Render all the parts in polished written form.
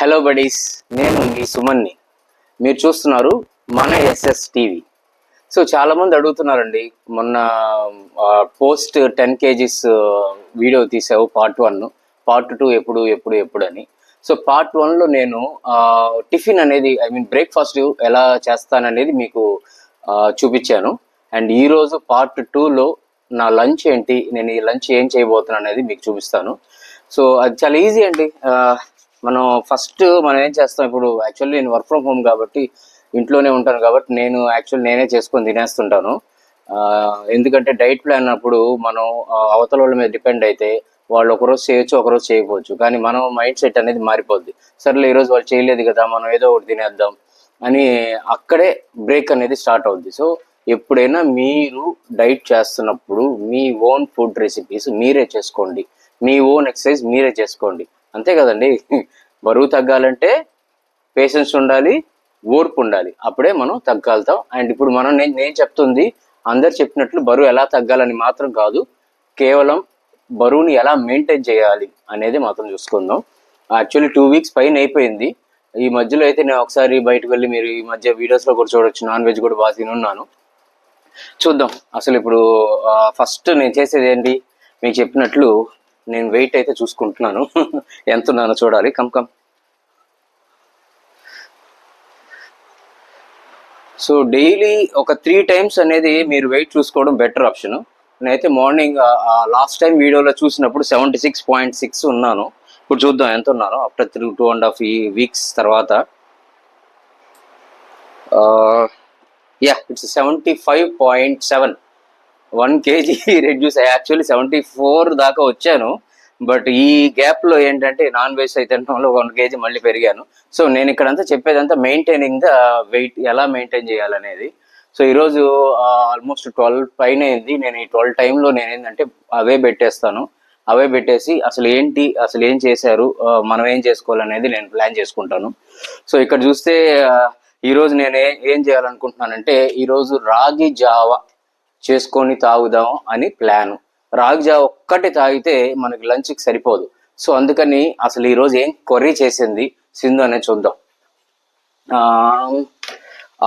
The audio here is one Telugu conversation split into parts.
హలో బడీస్, నేను మీ సుమన్ని. మీరు చూస్తున్నారు మన ఎస్ఎస్ టీవీ. సో చాలామంది అడుగుతున్నారండి, మొన్న పోస్ట్ 10 kgs వీడియో తీసావు పార్ట్ 1, పార్ట్ 2 ఎప్పుడు అని. సో పార్ట్ 1లో నేను టిఫిన్ అనేది బ్రేక్ఫాస్ట్ ఎలా చేస్తాననేది మీకు చూపించాను. అండ్ ఈరోజు పార్ట్ 2లో నా లంచ్ ఏంటి, నేను ఈ లంచ్ ఏం చేయబోతున్నాను అనేది మీకు చూపిస్తాను. సో అది చాలా ఈజీ అండి. మనం ఏం చేస్తాం, ఇప్పుడు యాక్చువల్లీ నేను వర్క్ ఫ్రమ్ హోమ్ కాబట్టి ఇంట్లోనే ఉంటాను కాబట్టి నేనే చేసుకొని తినేస్తుంటాను. ఎందుకంటే డైట్ ప్లాన్ అప్పుడు మనం అవతల వాళ్ళ మీద డిపెండ్ అయితే వాళ్ళు ఒకరోజు చేయొచ్చు, ఒకరోజు చేయకపోవచ్చు. కానీ మనం మైండ్ సెట్ అనేది మారిపోద్ది. సర్లే ఈరోజు వాళ్ళు చేయలేదు కదా, మనం ఏదో ఒకటి తినేద్దాం అని అక్కడే బ్రేక్ అనేది స్టార్ట్ అవుద్ది. సో ఎప్పుడైనా మీరు డైట్ చేస్తున్నప్పుడు మీ ఓన్ ఫుడ్ రెసిపీస్ మీరే చేసుకోండి, మీ ఓన్ ఎక్సర్సైజ్ మీరే చేసుకోండి. అంతే కదండి. బరువు తగ్గాలంటే పేషెన్స్ ఉండాలి, ఓర్పు ఉండాలి, అప్పుడే మనం తగ్గలుగుతాం. అండ్ ఇప్పుడు నేను చెప్తుంది అందరు చెప్పినట్లు బరువు ఎలా తగ్గాలని మాత్రం కాదు, కేవలం బరువుని ఎలా మెయింటైన్ చేయాలి అనేది మాత్రం చూసుకుందాం. యాక్చువల్లీ 2 weeks పైన అయిపోయింది. ఈ మధ్యలో అయితే నేను ఒకసారి బయటకు వెళ్ళి, మీరు ఈ మధ్య వీడియోస్లో కూడా చూడొచ్చు, నాన్ వెజ్ కూడా బాగా తినున్నాను. చూద్దాం అసలు ఇప్పుడు ఫస్ట్ నేను చేసేది ఏంటి, మీకు చెప్పినట్లు నేను వెయిట్ అయితే చూసుకుంటున్నాను. ఎంత ఉన్నానో చూడాలి. కమ్. సో డైలీ ఒక 3 times అనేది మీరు వెయిట్ చూసుకోవడం బెటర్ ఆప్షన్. నేనైతే మార్నింగ్ లాస్ట్ టైం వీడియోలో చూసినప్పుడు 76.6 ఉన్నాను. ఇప్పుడు చూద్దాం ఎంత ఉన్నాను ఆఫ్టర్ 2.5 weeks తర్వాత. ఇట్స్ 75.7, 1 kg రెడ్యూస్ అయ్యి యాక్చువల్లీ 74 దాకా వచ్చాను. బట్ ఈ గ్యాప్లో ఏంటంటే నాన్ వెజ్ అయితే తినడంలో 1 kg మళ్ళీ పెరిగాను. సో నేను ఇక్కడంతా చెప్పేదంతా మెయింటైనింగ్ ద వెయిట్, ఎలా మెయింటైన్ చేయాలనేది. సో ఈరోజు ఆల్మోస్ట్ 12 పైన అయింది. నేను ఈ 12 టైంలో నేనేంటంటే అవే పెట్టేసి అసలు ఏం చేశారు, మనం ఏం చేసుకోవాలనేది నేను ప్లాన్ చేసుకుంటాను. సో ఇక్కడ చూస్తే ఈరోజు నేను ఏం చేయాలనుకుంటున్నానంటే, ఈరోజు రాగి జావా చేసుకొని తాగుదాం అని ప్లాను. రాగి జావ ఒక్కటి తాగితే మనకి లంచ్కి సరిపోదు. సో అందుకని అసలు ఈరోజు ఏం కర్రీ చేసింది సింధు అనేది చూద్దాం.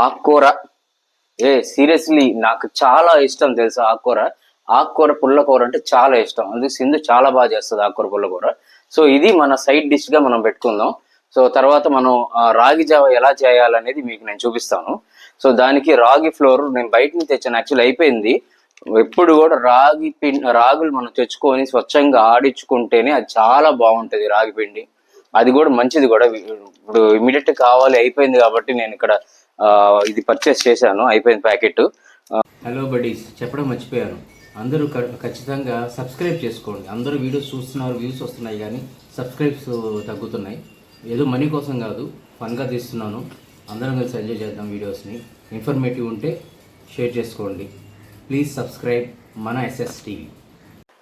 ఆకుకూర, సీరియస్లీ నాకు చాలా ఇష్టం తెలుసు ఆకుకూర పుల్లకూర అంటే చాలా ఇష్టం. అందుకే సింధు చాలా బాగా చేస్తుంది ఆకుకూర పుల్లకూర. సో ఇది మన సైడ్ డిష్గా మనం పెట్టుకుందాం. సో తర్వాత మనం రాగి జావ ఎలా చేయాలనేది మీకు నేను చూపిస్తాను. సో దానికి రాగి ఫ్లోర్ నేను బయట నుంచి తెచ్చాను, యాక్చువల్లీ అయిపోయింది. ఎప్పుడు కూడా రాగులు మనం తెచ్చుకొని స్వచ్ఛంగా ఆడించుకుంటేనే అది చాలా బాగుంటుంది రాగి పిండి. అది కూడా మంచిది కూడా. ఇప్పుడు ఇమీడియట్ కావాలి, అయిపోయింది కాబట్టి నేను ఇక్కడ ఇది పర్చేస్ చేశాను, అయిపోయింది ప్యాకెట్. హలో బడీస్, చెప్పడం మర్చిపోయాను. అందరూ ఖచ్చితంగా సబ్స్క్రైబ్ చేసుకోండి. అందరూ వీడియోస్ చూస్తున్నారు, వ్యూస్ వస్తున్నాయి, కానీ సబ్స్క్రైబ్స్ తగ్గుతున్నాయి. ఏదో మనీ కోసం కాదు, ఫన్గా తీస్తున్నాను. అందరం కలిసి ఎంజాయ్ చేద్దాం వీడియోస్ని. ఇన్ఫర్మేటివ్ ఉంటే షేర్ చేసుకోండి. ప్లీజ్ సబ్స్క్రైబ్ మన ఎస్ఎస్ టీవీ.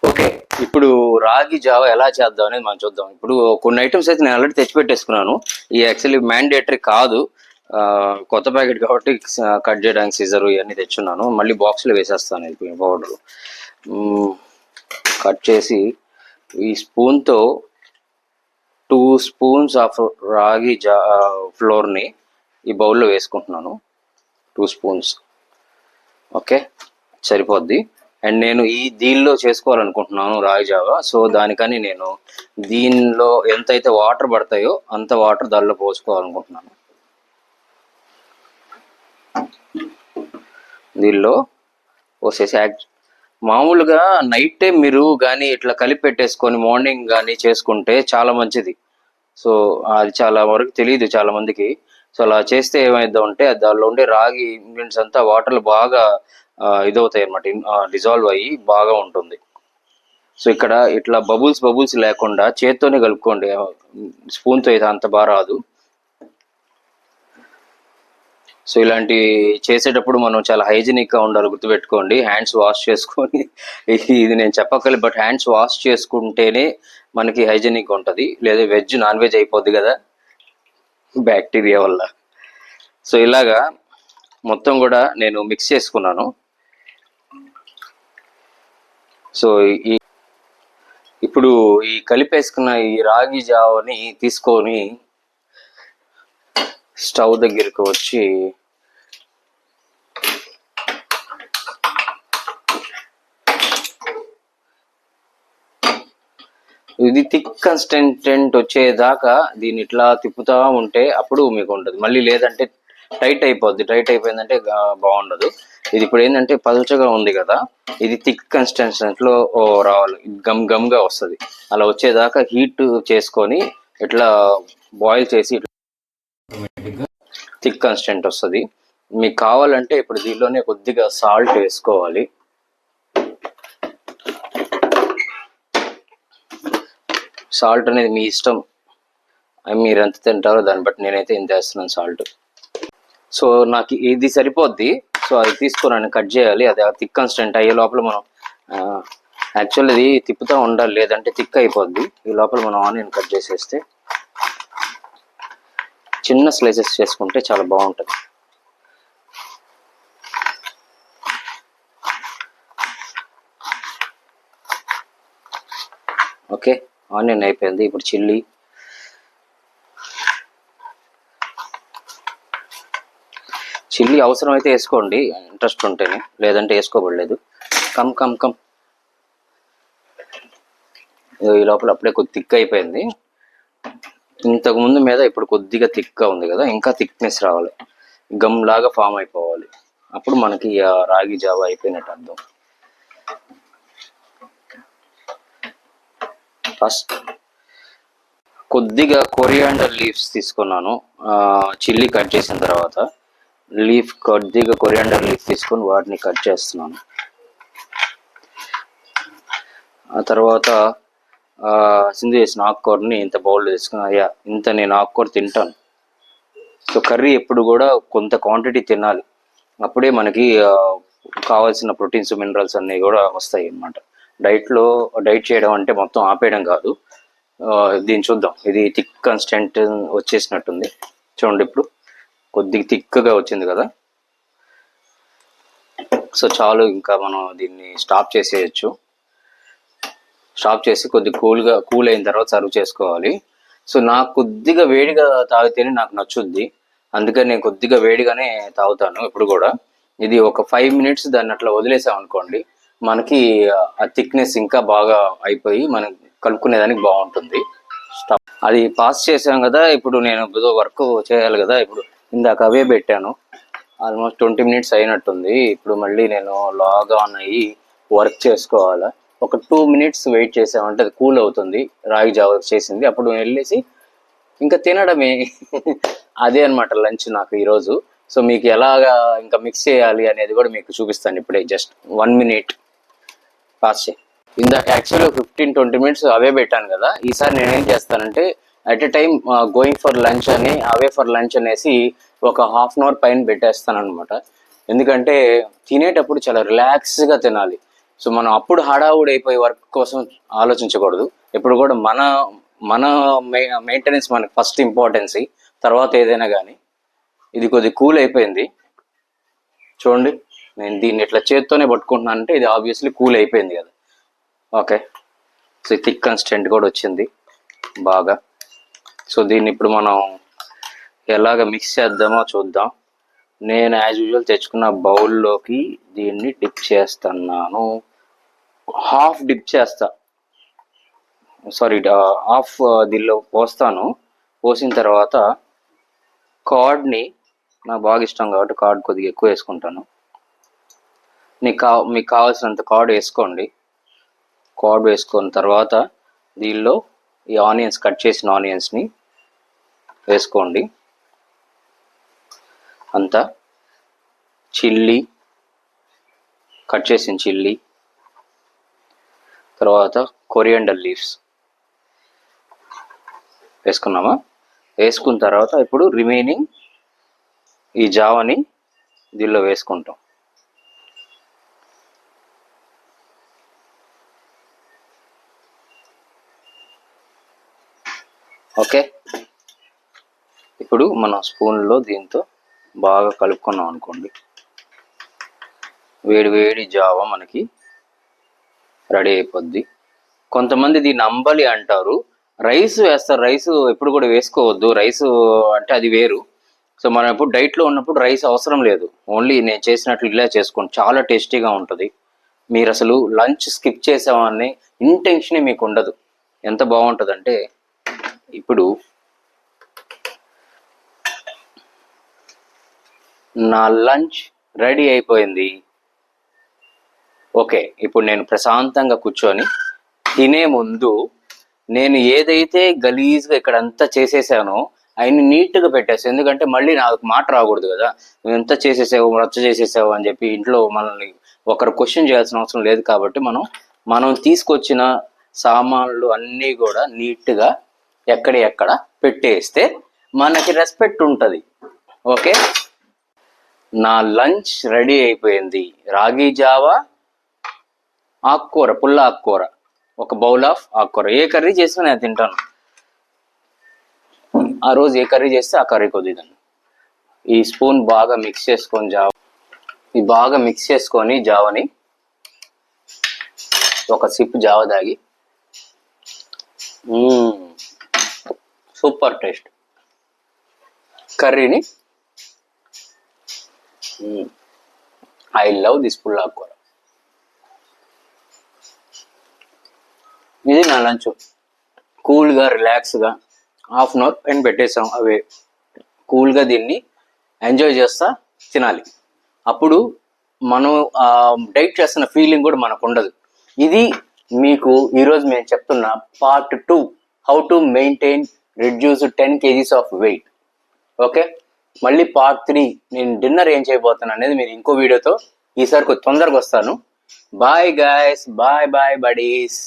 ఓకే, ఇప్పుడు రాగి జావ ఎలా చేద్దాం అనేది మనం చూద్దాం. ఇప్పుడు కొన్ని ఐటమ్స్ అయితే నేను ఆల్రెడీ తెచ్చిపెట్టేసుకున్నాను. ఈ యాక్చువల్లీ మ్యాండేటరీ కాదు, కొత్త ప్యాకెట్ కాబట్టి కట్ చేయడానికి సీజరు ఇవన్నీ తెచ్చున్నాను. మళ్ళీ బాక్స్లో వేసేస్తాను ఇది పౌడర్. కట్ చేసి ఈ స్పూన్తో 2 spoons ఆఫ్ రాగి ఫ్లోర్ని ఈ బౌల్లో వేసుకుంటున్నాను. 2 spoons. ఓకే, సరిపోద్ది. అండ్ నేను దీనిలో చేసుకోవాలనుకుంటున్నాను రాగి జావా. సో దానికని నేను దీనిలో ఎంతైతే వాటర్ పడతాయో అంత వాటర్ దానిలో పోసుకోవాలనుకుంటున్నాను. దీనిలో పోసేసి మామూలుగా నైట్ టైం మీరు కానీ ఇట్లా కలిపి పెట్టేసుకొని మార్నింగ్ కానీ చేసుకుంటే చాలా మంచిది. సో అది చాలా వరకు తెలియదు చాలా మందికి. సో అలా చేస్తే ఏమైద్దాం అంటే దానిలో ఉండే రాగి ఇంగ్రీడియంట్స్ అంతా వాటర్లో బాగా ఇదవుతాయి అన్నమాట, డిజాల్వ్ అయ్యి బాగా ఉంటుంది. సో ఇక్కడ ఇట్లా బబుల్స్ లేకుండా చేత్తోనే కలుపుకోండి, స్పూన్తో అయితే అంత బాగా రాదు. సో ఇలాంటి చేసేటప్పుడు మనం చాలా హైజీనిక్గా ఉండాలి, గుర్తుపెట్టుకోండి. హ్యాండ్స్ వాష్ చేసుకొని, ఇది నేను చెప్పక్కర్లేదు, బట్ హ్యాండ్స్ వాష్ చేసుకుంటేనే మనకి హైజీనిక్ ఉంటుంది. లేదా వెజ్ నాన్ వెజ్ అయిపోద్ది కదా బ్యాక్టీరియా వల్ల. సో ఇలాగా మొత్తం కూడా నేను మిక్స్ చేసుకున్నాను. సో ఇప్పుడు ఈ కలిపేసుకున్న ఈ రాగి జావని తీసుకొని స్టవ్ దగ్గరికి వచ్చి ఇది థిక్ కన్సిస్టెంట్ వచ్చేదాకా దీన్ని ఇట్లా తిప్పుతా ఉంటే అప్పుడు మీకు ఉంటుంది. మళ్ళీ లేదంటే టైట్ అయిపోద్ది. టైట్ అయిపోయిందంటే బాగుండదు. ఇది ఇప్పుడు ఏంటంటే పల్చగా ఉంది కదా, ఇది థిక్ కన్సిస్టెన్సీలో రావాలి, గమ్ గమ్గా వస్తుంది. అలా వచ్చేదాకా హీట్ చేసుకొని ఇట్లా బాయిల్ చేసి థిక్ కన్సిస్టెంట్ వస్తుంది. మీకు కావాలంటే ఇప్పుడు దీనిలోనే కొద్దిగా సాల్ట్ వేసుకోవాలి. సాల్ట్ అనేది మీ ఇష్టం, మీరు ఎంత తింటారో దాన్ని బట్టి. నేనైతే ఇంత వేస్తున్నాను సాల్ట్. సో నాకు ఇది సరిపోద్ది. సో అది తీసుకున్నాను, కట్ చేయాలి. అది థిక్ కన్సిస్టెంట్ అయ్యే లోపల మనం యాక్చువల్ ఇది తిప్పుతూ ఉండాలి, లేదంటే థిక్ అయిపోద్ది. ఈ లోపల మనం ఆనియన్ కట్ చేసేస్తే చిన్న స్లైసెస్ చేసుకుంటే చాలా బాగుంటుంది. ఓకే, ఆనియన్ అయిపోయింది. ఇప్పుడు చిల్లీ అవసరం అయితే వేసుకోండి, ఇంట్రెస్ట్ ఉంటేనే, లేదంటే వేసుకోబడలేదు. కమ్ కమ్ కమ్ ఈ లోపల అప్పుడే కొద్ది థిక్ అయిపోయింది. ఇంతకు ముందు మీద ఇప్పుడు కొద్దిగా థిక్గా ఉంది కదా, ఇంకా థిక్నెస్ రావాలి, గమ్ లాగా ఫామ్ అయిపోవాలి. అప్పుడు మనకి రాగి జావా అయిపోయినట్టు అర్థం. ఫస్ట్ కొద్దిగా కొరియాండర్ లీవ్స్ తీసుకున్నాను. చిల్లీ కట్ చేసిన తర్వాత కొద్దిగా కొరియాండర్ లీఫ్ తీసుకొని వాటిని కట్ చేస్తున్నాను. ఆ తర్వాత సింధు చేసిన ఆకుకూరని ఇంత బౌల్లో తీసుకుని, అయ్యా ఇంత నేను ఆకుకూర తింటాను. సో కర్రీ ఎప్పుడు కూడా కొంత క్వాంటిటీ తినాలి, అప్పుడే మనకి కావాల్సిన ప్రోటీన్స్ మినరల్స్ అన్నీ కూడా వస్తాయి అన్నమాట. డైట్ చేయడం అంటే మొత్తం ఆపేయడం కాదు. దీన్ని చూద్దాం. ఇది థిక్ కన్సిస్టెంట్ వచ్చేసినట్టుంది చూడండి. ఇప్పుడు కొద్దిగా థిక్గా వచ్చింది కదా. సో చాలు, ఇంకా మనం దీన్ని స్టాప్ చేసేయచ్చు. స్టాప్ చేసి కొద్దిగా కూల్ అయిన తర్వాత సర్వ్ చేసుకోవాలి. సో నాకు కొద్దిగా వేడిగా తాగితేనే నాకు నచ్చుద్ది, అందుకని నేను కొద్దిగా వేడిగానే తాగుతాను ఇప్పుడు కూడా. ఇది ఒక 5 minutes దాన్ని అట్లా వదిలేసాం అనుకోండి, మనకి ఆ థిక్నెస్ ఇంకా బాగా అయిపోయి మనం కలుపుకునేదానికి బాగుంటుంది. అది పాస్ చేసాం కదా, ఇప్పుడు నేను ఏదో వర్క్ చేయాలి కదా. ఇప్పుడు ఇందాక అవే పెట్టాను, ఆల్మోస్ట్ 20 minutes అయినట్టుంది. ఇప్పుడు మళ్ళీ నేను లాగ్ ఆన్ అయ్యి వర్క్ చేసుకోవాలి. ఒక 2 minutes వెయిట్ చేసామంటే అది కూల్ అవుతుంది, రాగి జావ చేసింది. అప్పుడు వెళ్ళేసి ఇంకా తినడమే. అదే అనమాట లంచ్ నాకు ఈరోజు. సో మీకు ఎలాగా ఇంకా మిక్స్ చేయాలి అనేది కూడా మీకు చూపిస్తాను ఇప్పుడే. జస్ట్ 1 minute పాస్ చేయి. ఇందాక యాక్చువల్గా 15-20 minutes అవే పెట్టాను కదా. ఈసారి నేనేం చేస్తానంటే at a time going for lunch అని, అవే ఫర్ లంచ్ అనేసి ఒక 1/2 hour పైన పెట్టేస్తాను అనమాట. ఎందుకంటే తినేటప్పుడు చాలా రిలాక్స్గా తినాలి. సో మనం అప్పుడు హడావుడి అయిపోయి వర్క్ కోసం ఆలోచించకూడదు. ఎప్పుడు కూడా మన మెయింటెనెన్స్ మనకి ఫస్ట్ ఇంపార్టెన్సీ, తర్వాత ఏదైనా కానీ. ఇది కొద్దిగా కూల్ అయిపోయింది చూడండి. నేను దీన్ని ఇట్లా చేత్తోనే పట్టుకుంటున్నాను అంటే ఇది ఆబ్వియస్లీ కూల్ అయిపోయింది కదా. ఓకే, సో థిక్ కన్సిస్టెంట్ కూడా వచ్చింది బాగా. సో దీన్ని ఇప్పుడు మనం ఎలాగ మిక్స్ చేద్దామో చూద్దాం. నేను యాజ్ యూజువల్ తెచ్చుకున్న బౌల్లోకి దీన్ని డిప్ చేస్తున్నాను. హాఫ్ డిప్ చేస్తా, సారీ హాఫ్ దీనిలో పోస్తాను. పోసిన తర్వాత కార్డ్ని, నాకు బాగా ఇష్టం కాబట్టి కార్డ్ కొద్దిగా ఎక్కువ వేసుకుంటాను. మీకు కావాల్సినంత కార్డ్ వేసుకోండి. కార్డ్ వేసుకున్న తర్వాత దీనిలో ఈ ఆనియన్స్, కట్ చేసిన ఆనియన్స్ని వేసుకోండి. అంతా చిల్లీ, కట్ చేసిన చిల్లీ, తర్వాత కొరియాండర్ లీవ్స్ వేసుకున్నామా. వేసుకున్న తర్వాత ఇప్పుడు రిమైనింగ్ ఈ జావని దీనిలో వేసుకుంటాం. ఓకే, ఇప్పుడు మనం స్పూన్లో దీంతో బాగా కలుపుకున్నాం అనుకోండి, వేడి వేడి జావా మనకి రెడీ అయిపోద్ది. కొంతమంది దీన్ని అంబలి అంటారు, రైస్ వేస్తారు. రైస్ ఎప్పుడు కూడా వేసుకోవద్దు, రైస్ అంటే అది వేరు. సో మనం ఎప్పుడు డైట్లో ఉన్నప్పుడు రైస్ అవసరం లేదు, ఓన్లీ నేను చేసినట్లు ఇలా చేసుకోండి, చాలా టేస్టీగా ఉంటుంది. మీరు అసలు లంచ్ స్కిప్ చేసామని ఇంటెన్షనే మీకు ఉండదు. ఎంత బాగుంటుందంటే, ఇప్పుడు నా లంచ్ రెడీ అయిపోయింది. ఓకే, ఇప్పుడు నేను ప్రశాంతంగా కూర్చొని తినే ముందు నేను ఏదైతే గలీజ్గా ఇక్కడ అంతా చేసేసానో ఆయన నీట్గా పెట్టేస్తాను. ఎందుకంటే మళ్ళీ నాకు మాట రాకూడదు కదా, నువ్వు ఎంత చేసేసావు, రచ్చ చేసేసావు అని చెప్పి ఇంట్లో మనల్ని ఒకరు క్వశ్చన్ చేయాల్సిన అవసరం లేదు. కాబట్టి మనం తీసుకొచ్చిన సామాన్లు అన్నీ కూడా నీట్గా ఎక్కడ పెట్టేస్తే మనకి రెస్పెక్ట్ ఉంటుంది. ఓకే, నా లంచ్ రెడీ అయిపోయింది. రాగి జావా, ఆకుకూర, పుల్ల ఆకుకూర, ఒక బౌల్ ఆఫ్ ఆకుకూర. ఏ కర్రీ చేసినా నేను తింటాను. ఆ రోజు ఏ కర్రీ చేస్తే ఆ కర్రీ కొద్దిదాన్ని. ఈ స్పూన్ బాగా మిక్స్ చేసుకొని జావని ఒక సిప్ జావ తాగి, సూపర్ టేస్ట్. కర్రీని ఐ లవ్ దిస్ పుల్ల ఆకుకూర. ఇది నా లంచ్. కూల్గా రిలాక్స్గా హాఫ్ అన్ అవర్ పైన పెట్టేసాం. అవే కూల్గా దీన్ని ఎంజాయ్ చేస్తా తినాలి. అప్పుడు మనం డైట్ చేస్తున్న ఫీలింగ్ కూడా మనకు ఉండదు. ఇది మీకు ఈరోజు నేను చెప్తున్న part 2, how to maintain reduce 10 kgs of weight. Okay, మళ్ళీ పార్ట్ 3 నేను డిన్నర్ ఏం చేయబోతున్నాను అనేది మీరు ఇంకో వీడియోతో ఈసారి కొంచెం తొందరగా వస్తాను. Bye guys, bye buddies.